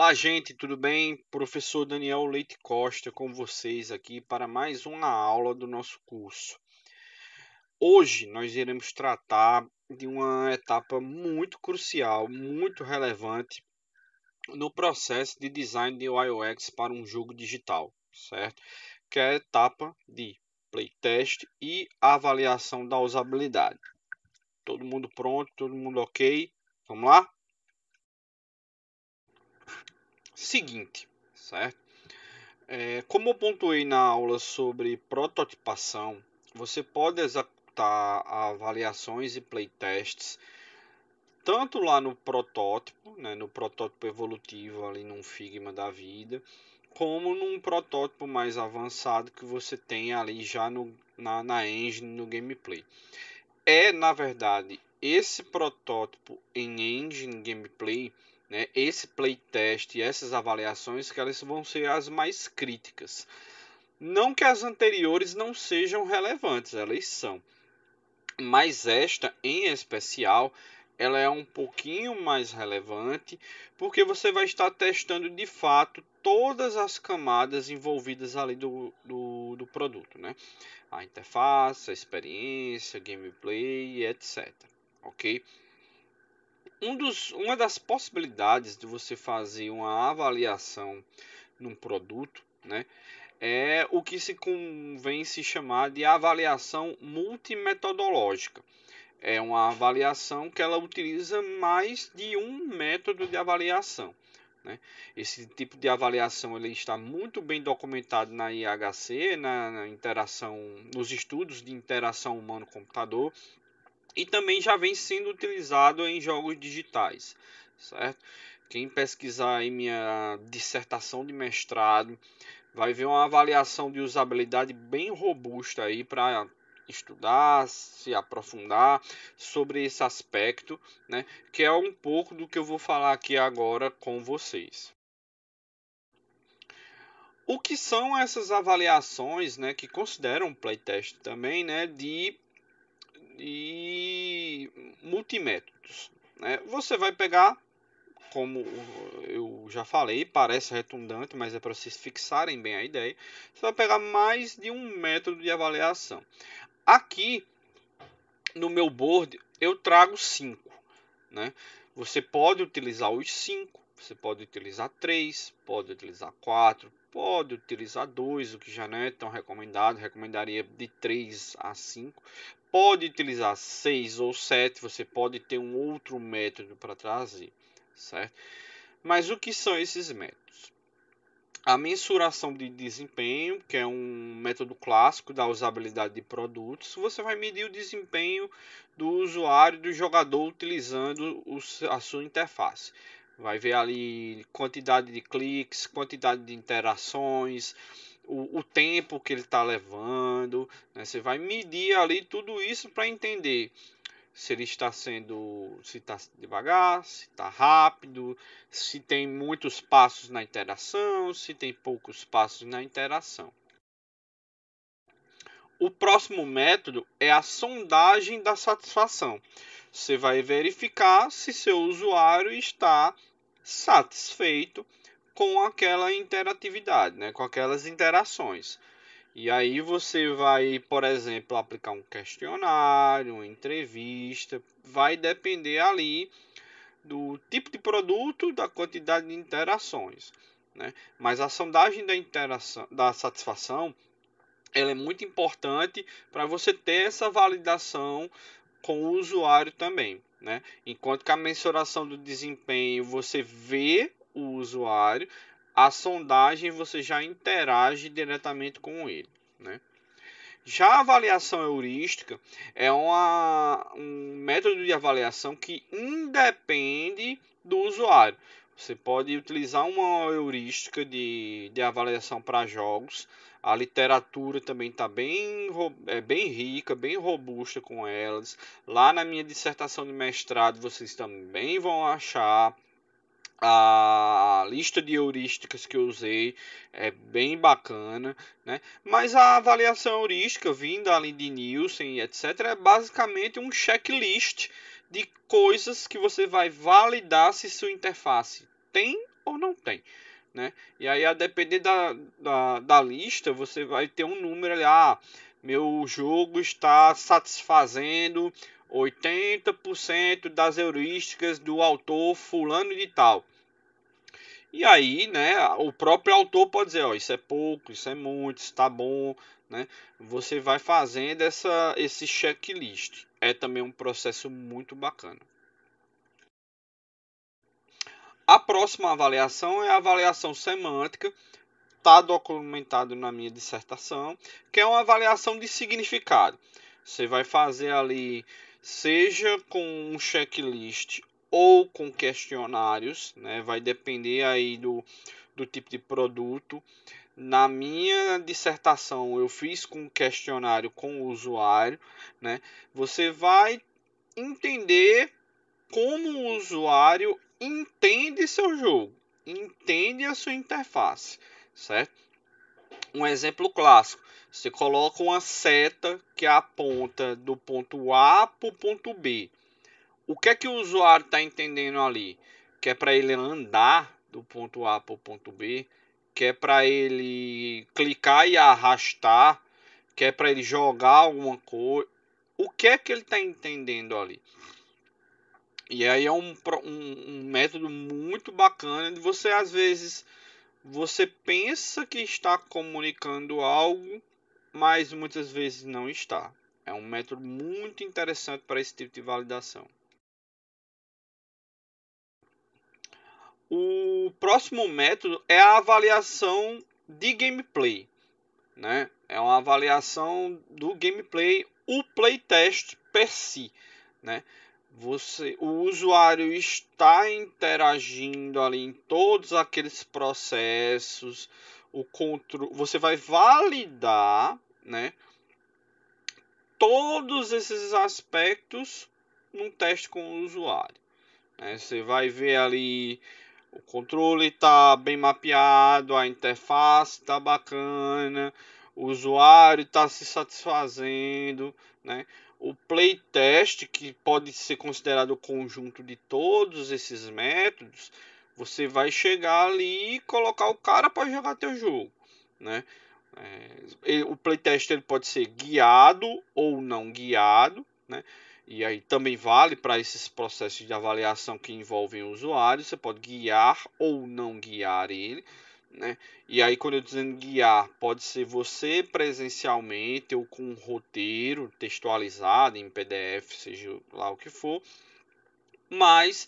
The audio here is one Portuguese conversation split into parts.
Olá, gente, tudo bem? Professor Daniel Leite Costa com vocês aqui para mais uma aula do nosso curso. Hoje nós iremos tratar de uma etapa muito crucial, muito relevante no processo de design de UI UX para um jogo digital, certo? Que é a etapa de playtest e avaliação da usabilidade. Todo mundo pronto? Todo mundo ok? Vamos lá? Seguinte, certo? Como eu pontuei na aula sobre prototipação, você pode executar avaliações e playtests tanto lá no protótipo, né, no protótipo evolutivo ali num Figma da vida, como num protótipo mais avançado que você tem ali já na engine, no gameplay. Na verdade, esse protótipo em engine gameplay, né, esse playtest e essas avaliações que elas vão ser as mais críticas. Não que as anteriores não sejam relevantes, elas são. Mas esta em especial, ela é um pouquinho mais relevante, porque você vai estar testando de fato todas as camadas envolvidas ali do produto, né? A interface, a experiência, gameplay, etc. Ok? Uma das possibilidades de você fazer uma avaliação num produto, né, é o que se convém se chamar de avaliação multimetodológica. É uma avaliação que ela utiliza mais de um método de avaliação, né? Esse tipo de avaliação ele está muito bem documentado na IHC, na interação, nos estudos de interação humano-computador, e também já vem sendo utilizado em jogos digitais, certo? Quem pesquisar em minha dissertação de mestrado vai ver uma avaliação de usabilidade bem robusta aí para estudar, se aprofundar sobre esse aspecto, né? Que é um pouco do que eu vou falar aqui agora com vocês. O que são essas avaliações, né, que consideram playtest também, né, de multimétodos, né? Você vai pegar, como eu já falei, parece redundante, mas é para vocês fixarem bem a ideia. Você vai pegar mais de um método de avaliação. Aqui no meu board eu trago 5, né? Você pode utilizar os 5, você pode utilizar 3, pode utilizar 4, pode utilizar 2, o que já não é tão recomendado, recomendaria de 3 a 5. Pode utilizar 6 ou 7, você pode ter um outro método para trazer, certo? Mas o que são esses métodos? A mensuração de desempenho, que é um método clássico da usabilidade de produtos, você vai medir o desempenho do usuário, do jogador, utilizando a sua interface. Vai ver ali quantidade de cliques, quantidade de interações, o tempo que ele está levando, né? Você vai medir ali tudo isso para entender se ele está sendo, se está devagar, se está rápido, se tem muitos passos na interação, se tem poucos passos na interação. O próximo método é a sondagem da satisfação. Você vai verificar se seu usuário está satisfeito com aquela interatividade, né, com aquelas interações. E aí você vai, por exemplo, aplicar um questionário, uma entrevista, vai depender ali do tipo de produto, da quantidade de interações, né? Mas a sondagem da interação, da satisfação, ela é muito importante para você ter essa validação com o usuário também, né? Enquanto que a mensuração do desempenho você vê o usuário, a sondagem você já interage diretamente com ele, né? Já a avaliação heurística é um método de avaliação que independe do usuário. Você pode utilizar uma heurística de avaliação para jogos. A literatura também está bem rica, bem robusta com elas. Lá na minha dissertação de mestrado vocês também vão achar a lista de heurísticas que eu usei, é bem bacana, né? Mas a avaliação heurística vinda ali de Nielsen, etc, é basicamente um checklist de coisas que você vai validar se sua interface tem ou não tem, né? E aí, a depender da lista, você vai ter um número ali, meu jogo está satisfazendo 80% das heurísticas do autor fulano de tal. E aí, né, o próprio autor pode dizer, ó, isso é pouco, isso é muito, isso tá bom, né? Você vai fazendo esse checklist. É também um processo muito bacana. A próxima avaliação é a avaliação semântica, está documentado na minha dissertação, que é uma avaliação de significado. Você vai fazer ali, seja com um checklist ou com questionários, né? Vai depender aí do tipo de produto. Na minha dissertação, eu fiz com questionário com o usuário, né? Você vai entender como o usuário entende seu jogo, entende a sua interface, certo? Um exemplo clássico: você coloca uma seta que aponta do ponto A para o ponto B. O que é que o usuário está entendendo ali? Que é para ele andar do ponto A para o ponto B, que é para ele clicar e arrastar, que é para ele jogar alguma coisa. O que é que ele está entendendo ali? E aí é um método muito bacana de você, às vezes, você pensa que está comunicando algo, mas muitas vezes não está. É um método muito interessante para esse tipo de validação. O próximo método é a avaliação de gameplay, né? É uma avaliação do gameplay, o playtest per si, né? O usuário está interagindo ali em todos aqueles processos, você vai validar, né, todos esses aspectos num teste com o usuário, né? Você vai ver ali o controle está bem mapeado, a interface está bacana, o usuário está se satisfazendo, né? O playtest, que pode ser considerado o conjunto de todos esses métodos, você vai chegar ali e colocar o cara para jogar teu jogo, né? O playtest ele pode ser guiado ou não guiado, né? E aí também vale para esses processos de avaliação que envolvem o usuário. Você pode guiar ou não guiar ele, né? E aí, quando eu dizendo guiar, pode ser você presencialmente ou com um roteiro textualizado em PDF, seja lá o que for. Mas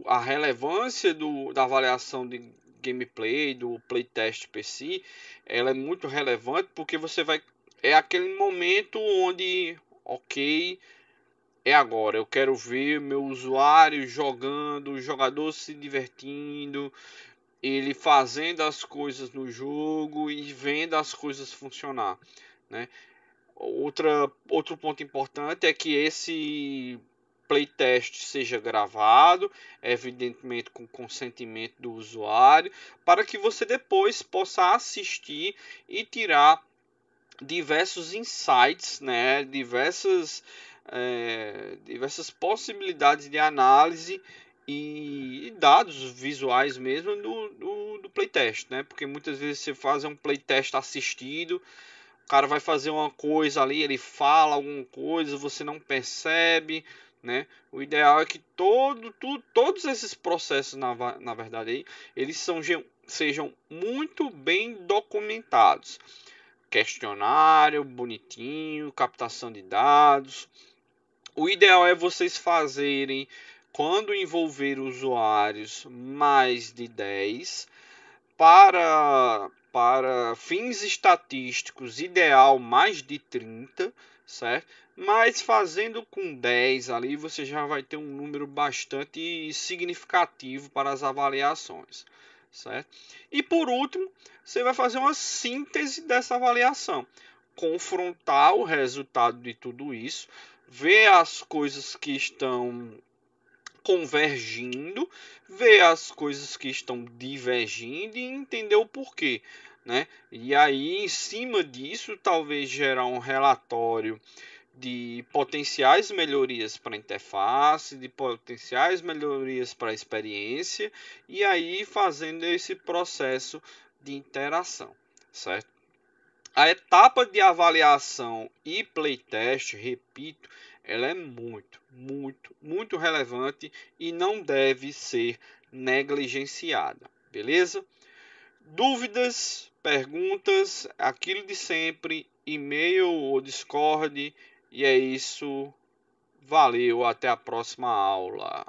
a relevância da avaliação de gameplay, do playtest per si, ela é muito relevante porque você vai. É aquele momento onde, ok, é agora. Eu quero ver meu usuário jogando, o jogador se divertindo, ele fazendo as coisas no jogo e vendo as coisas funcionar, né? Outro ponto importante é que esse playtest seja gravado, evidentemente com consentimento do usuário, para que você depois possa assistir e tirar diversos insights, né? Diversas possibilidades de análise e dados visuais mesmo do playtest, né? Porque muitas vezes você faz um playtest assistido, o cara vai fazer uma coisa ali, ele fala alguma coisa, você não percebe, né? O ideal é que todos esses processos, na verdade, aí, eles sejam muito bem documentados. Questionário, bonitinho, captação de dados. O ideal é vocês fazerem, quando envolver usuários, mais de 10 para fins estatísticos, ideal mais de 30, certo? Mas fazendo com 10 ali, você já vai ter um número bastante significativo para as avaliações, certo? E por último, você vai fazer uma síntese dessa avaliação, confrontar o resultado de tudo isso, ver as coisas que estão convergindo, ver as coisas que estão divergindo e entender o porquê, né? E aí, em cima disso, talvez gerar um relatório de potenciais melhorias para a interface, de potenciais melhorias para a experiência, e aí fazendo esse processo de interação, certo? A etapa de avaliação e playtest, repito, ela é muito relevante e não deve ser negligenciada, beleza? Dúvidas, perguntas, aquilo de sempre, e-mail ou Discord, e é isso. Valeu, até a próxima aula.